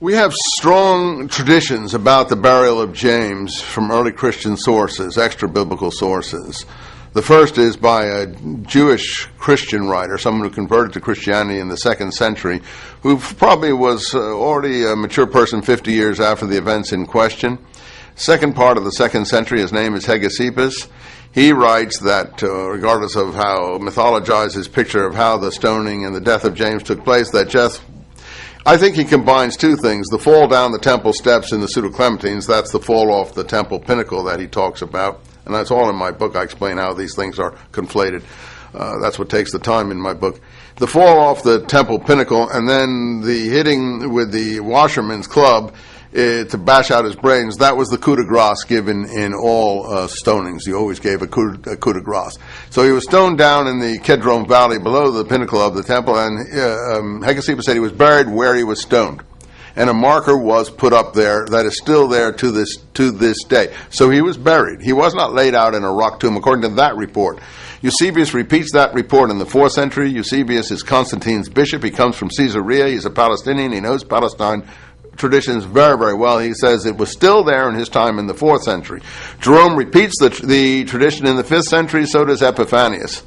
We have strong traditions about the burial of James from early Christian sources, extra-biblical sources. The first is by a Jewish Christian writer, someone who converted to Christianity in the 2nd century, who probably was already a mature person 50 years after the events in question. Second part of the 2nd century, his name is Hegesippus. He writes that, regardless of how mythologized his picture of how the stoning and the death of James took place, that just I think he combines two things: the fall down the temple steps in the Pseudo-Clementines, that's the fall off the temple pinnacle that he talks about, and that's all in my book. I explain how these things are conflated. That's what takes the time in my book. The fall off the temple pinnacle, and then the hitting with the washerman's club to bash out his brains. That was the coup de grace given in all stonings. You always gave a coup de grace. So he was stoned down in the Kedron Valley below the pinnacle of the temple, and Hegesippus said he was buried where he was stoned. And a marker was put up there that is still there to this day. So he was buried. He was not laid out in a rock tomb, according to that report. Eusebius repeats that report in the 4th century. Eusebius is Constantine's bishop. He comes from Caesarea. He's a Palestinian. He knows Palestine traditions very, very well. He says it was still there in his time in the 4th century. Jerome repeats the tradition in the 5th century, so does Epiphanius.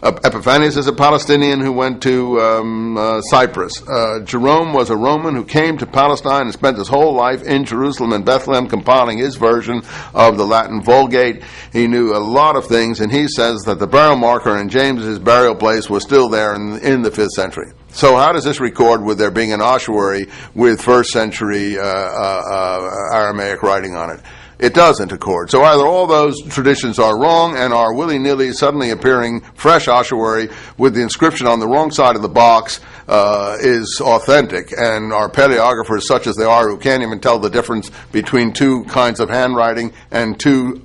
Epiphanius is a Palestinian who went to Cyprus. Jerome was a Roman who came to Palestine and spent his whole life in Jerusalem and Bethlehem compiling his version of the Latin Vulgate. He knew a lot of things, and he says that the burial marker in James's burial place was still there in the 5th century. So how does this record with there being an ossuary with 1st century Aramaic writing on it? It doesn't accord. So either all those traditions are wrong and are willy-nilly suddenly appearing fresh ossuary with the inscription on the wrong side of the box is authentic, and our paleographers, such as they are, who can't even tell the difference between two kinds of handwriting and two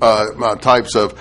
types of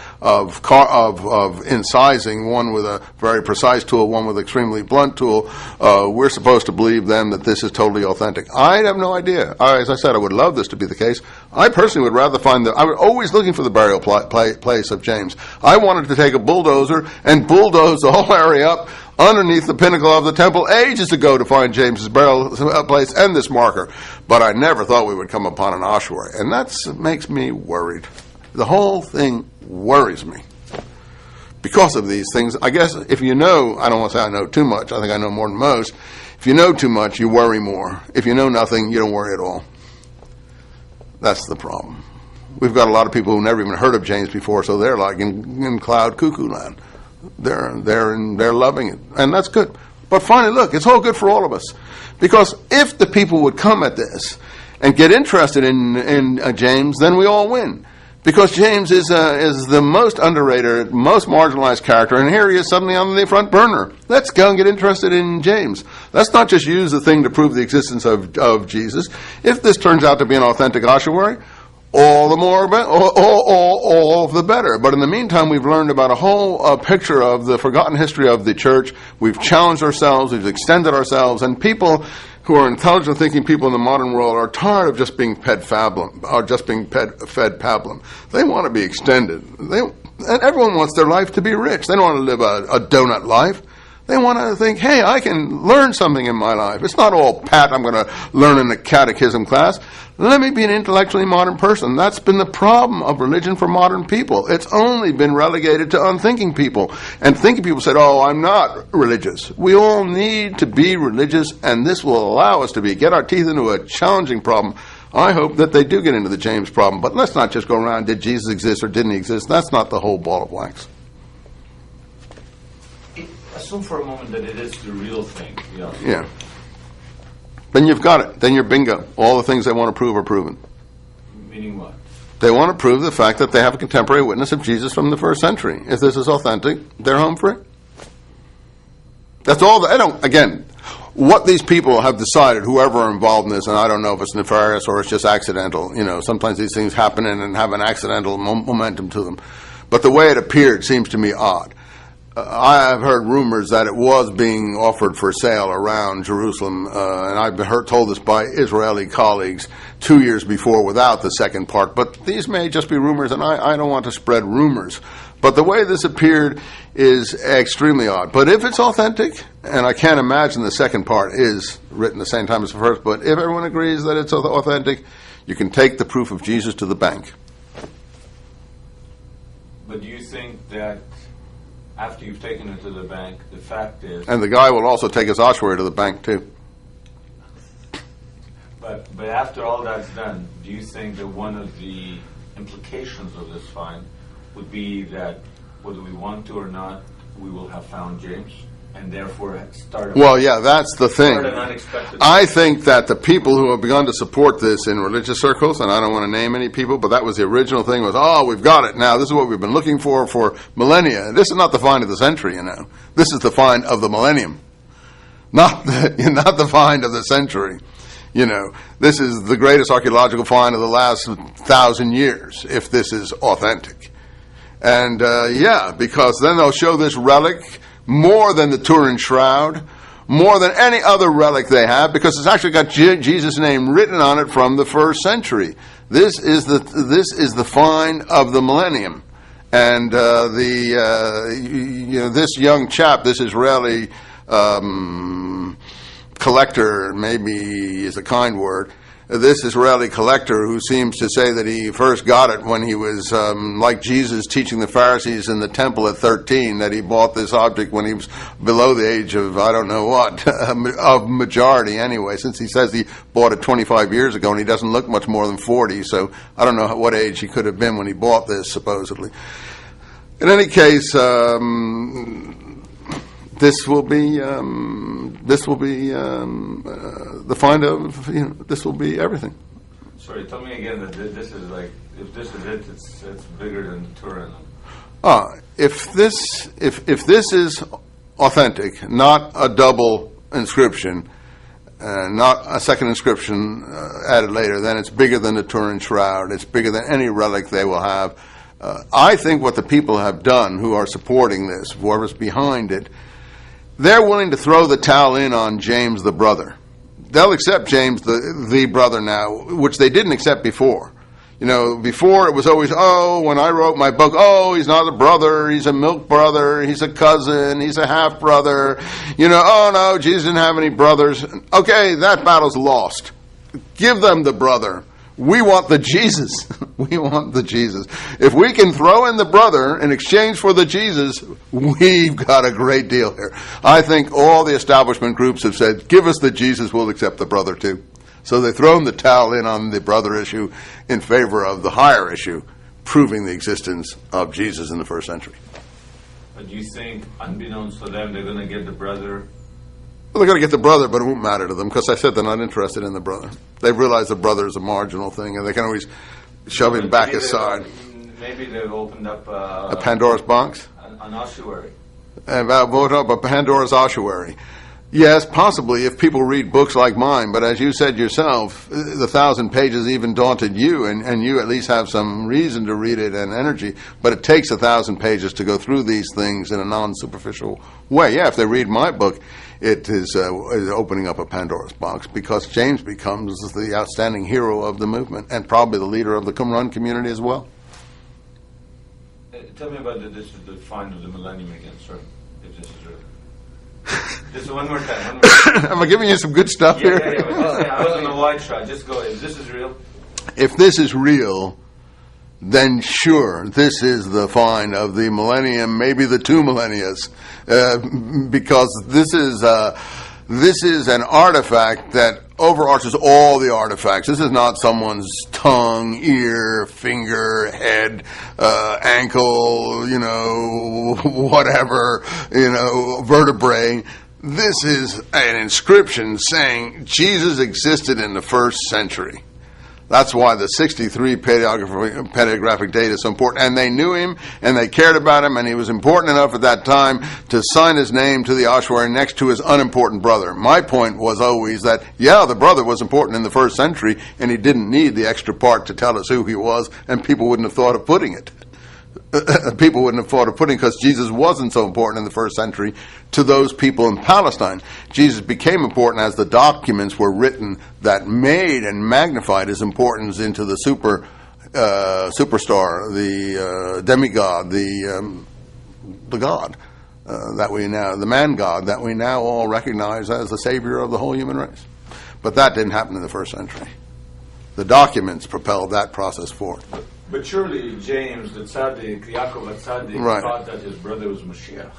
incising, one with a very precise tool, one with an extremely blunt tool, we're supposed to believe then that this is totally authentic. I have no idea. As I said, I would love this to be the case. I personally would rather I was always looking for the burial place of James. I wanted to take a bulldozer and bulldoze the whole area up underneath the pinnacle of the temple ages ago to find James's burial place and this marker. But I never thought we would come upon an ossuary, and that makes me worried. The whole thing worries me because of these things. I guess if you know, I don't want to say I know too much. I think I know more than most. If you know too much, you worry more. If you know nothing, you don't worry at all. That's the problem. We've got a lot of people who never even heard of James before, so they're like in cloud cuckoo land. They're loving it, and that's good. But finally, look, it's all good for all of us, because if the people would come at this and get interested in James, then we all win. Because James is the most underrated, most marginalized character, and here he is suddenly on the front burner. Let's go and get interested in James. Let's not just use the thing to prove the existence of Jesus. If this turns out to be an authentic ossuary, all the more, all of the better. But in the meantime, we've learned about a whole picture of the forgotten history of the church. We've challenged ourselves, we've extended ourselves, and people who are intelligent thinking people in the modern world are tired of just being fed pablum. They want to be extended. And everyone wants their life to be rich. They don't want to live a donut life. They want to think, hey, I can learn something in my life. It's not all pat, I'm going to learn in a catechism class. Let me be an intellectually modern person. That's been the problem of religion for modern people. It's only been relegated to unthinking people. And thinking people said, oh, I'm not religious. We all need to be religious, and this will allow us to get our teeth into a challenging problem. I hope that they do get into the James problem. But let's not just go around, did Jesus exist or didn't he exist? That's not the whole ball of wax. Assume for a moment that it is the real thing. Yeah. Then you've got it. Then you're bingo. All the things they want to prove are proven. Meaning what? They want to prove the fact that they have a contemporary witness of Jesus from the 1st century. If this is authentic, they're home free. That's all. Again, what these people have decided, whoever are involved in this, and I don't know if it's nefarious or it's just accidental. Sometimes these things happen and have an accidental momentum to them. But the way it appeared seems to me odd. I have heard rumors that it was being offered for sale around Jerusalem, and I've been told this by Israeli colleagues 2 years before without the second part. But these may just be rumors, and I don't want to spread rumors. But the way this appeared is extremely odd. But if it's authentic, and I can't imagine the second part is written the same time as the first, but if everyone agrees that it's authentic, you can take the proof of Jesus to the bank. But do you think that after you've taken it to the bank, the fact is... And the guy will also take his ossuary to the bank, too. But after all that's done, do you think that one of the implications of this find would be that whether we want to or not, we will have found James, and therefore start... Well, yeah, that's the thing. Start an unexpected... I think that the people who have begun to support this in religious circles, and I don't want to name any people, but that was the original thing, was, oh, we've got it now. This is what we've been looking for millennia. This is not the find of the century, you know. This is the find of the millennium. Not the find of the century. You know, this is the greatest archaeological find of the last 1,000 years, if this is authentic. And, because then they'll show this relic more than the Turin Shroud, more than any other relic they have, because it's actually got Jesus' name written on it from the first century. This is the find of the millennium. And this young chap, this Israeli collector, maybe is a kind word, this Israeli collector who seems to say that he first got it when he was like Jesus teaching the Pharisees in the temple at 13, that he bought this object when he was below the age of I don't know what, of majority anyway, since he says he bought it 25 years ago and he doesn't look much more than 40, so I don't know what age he could have been when he bought this, supposedly. In any case, this will be the find of, this will be everything. Sorry, tell me again that this is like, if this is it, it's bigger than Turin. If this is authentic, not a double inscription, not a second inscription added later, then it's bigger than the Turin Shroud. It's bigger than any relic they will have. I think what the people have done who are supporting this, whoever's behind it, they're willing to throw the towel in on James the brother. They'll accept James the brother now, which they didn't accept before. Before it was always, when I wrote my book, he's not a brother, he's a milk brother, he's a cousin, he's a half brother. No, Jesus didn't have any brothers. Okay, that battle's lost. Give them the brother. We want the Jesus. We want the Jesus. If we can throw in the brother in exchange for the Jesus, we've got a great deal here. I think all the establishment groups have said, give us the Jesus, we'll accept the brother too. So they've thrown the towel in on the brother issue in favor of the higher issue, proving the existence of Jesus in the first century. But do you think, unbeknownst to them, they're going to get the brother? Well, they're going to get the brother, but it won't matter to them, because I said they're not interested in the brother. They realize the brother is a marginal thing, and they can always shove him back aside. Maybe they've opened up a Pandora's box? An ossuary. Opened up a Pandora's ossuary. Yes, possibly, if people read books like mine, but as you said yourself, the 1,000 pages even daunted you, and you at least have some reason to read it and energy, but it takes 1,000 pages to go through these things in a non-superficial way. Yeah, if they read my book, it is opening up a Pandora's box, because James becomes the outstanding hero of the movement and probably the leader of the Qumran community as well. Tell me about this is the find of the millennium again, sir, if this is real. Just one more time. Am I giving you some good stuff here? Yeah, I was on a wide shot. Just go. If this is real? If this is real, then sure, this is the find of the millennium, maybe the 2 millennias, because this is an artifact that overarches all the artifacts. This is not someone's tongue, ear, finger, head, ankle, whatever, vertebrae. This is an inscription saying Jesus existed in the first century. That's why the 63 paleographic data is so important. And they knew him, and they cared about him, and he was important enough at that time to sign his name to the ossuary next to his unimportant brother. My point was always that, the brother was important in the first century, and he didn't need the extra part to tell us who he was, and people wouldn't have thought of putting it. People wouldn't have thought of putting, because Jesus wasn't so important in the first century to those people in Palestine. Jesus became important as the documents were written that made and magnified his importance into the super superstar, the demigod, the God the man God that we now all recognize as the savior of the whole human race. But that didn't happen in the first century. The documents propelled that process forward. But surely James, the tzaddik, Yaakov tzaddik, Right. thought that his brother was Mashiach.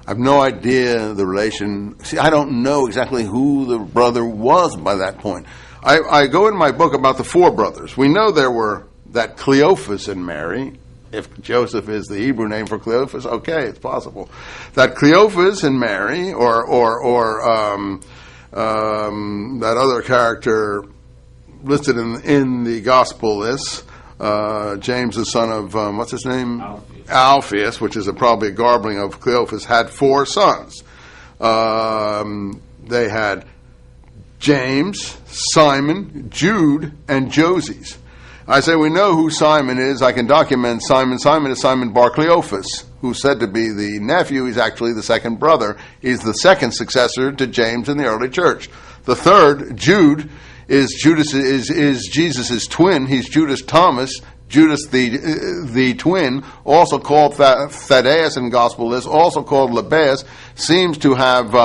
I have no idea the relation. See, I don't know exactly who the brother was by that point. I go in my book about the four brothers. We know there were that Cleophas and Mary. If Joseph is the Hebrew name for Cleophas, okay, it's possible. That Cleophas and Mary, or that other character listed in the gospel lists, James, the son of, what's his name? Alphaeus, which is probably a garbling of Cleophas, had four sons. They had James, Simon, Jude, and Joses. I say we know who Simon is. I can document Simon. Simon is Simon Bar Cleophas, who's said to be the nephew. He's actually the second brother. He's the second successor to James in the early church. The third, Jude, is Jesus' twin. He's Judas Thomas, Judas the twin, also called Thaddeus in gospel lists, also called Lebbaeus, seems to have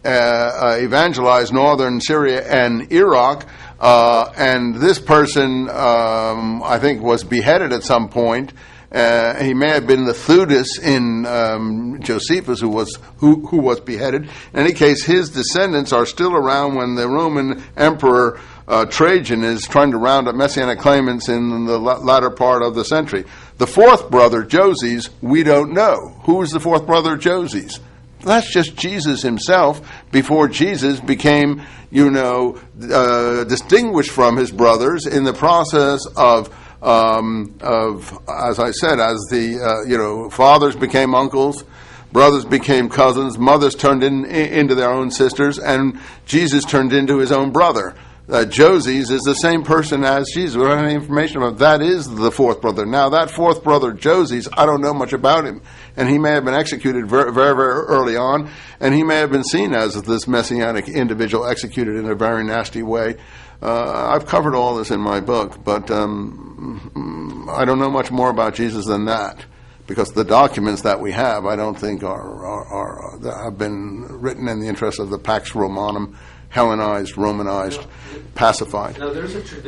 evangelized northern Syria and Iraq. And this person, I think, was beheaded at some point. He may have been the Theudas in Josephus, who was beheaded. In any case, his descendants are still around when the Roman Emperor Trajan is trying to round up Messianic claimants in the latter part of the century. The fourth brother, Joses, we don't know. Who's the fourth brother, Joses? That's just Jesus himself before Jesus became, distinguished from his brothers in the process of as I said, as the fathers became uncles, brothers became cousins, mothers turned into their own sisters, and Jesus turned into his own brother. Joses is the same person as Jesus. We don't have any information about that. Is the fourth brother. Now, that fourth brother, Joses, I don't know much about him. And he may have been executed very, very, very early on, and he may have been seen as this messianic individual executed in a very nasty way. I've covered all this in my book, but I don't know much more about Jesus than that, because the documents that we have, I don't think have been written in the interest of the Pax Romanum, Hellenized, Romanized, pacified. Now, there's a tradition.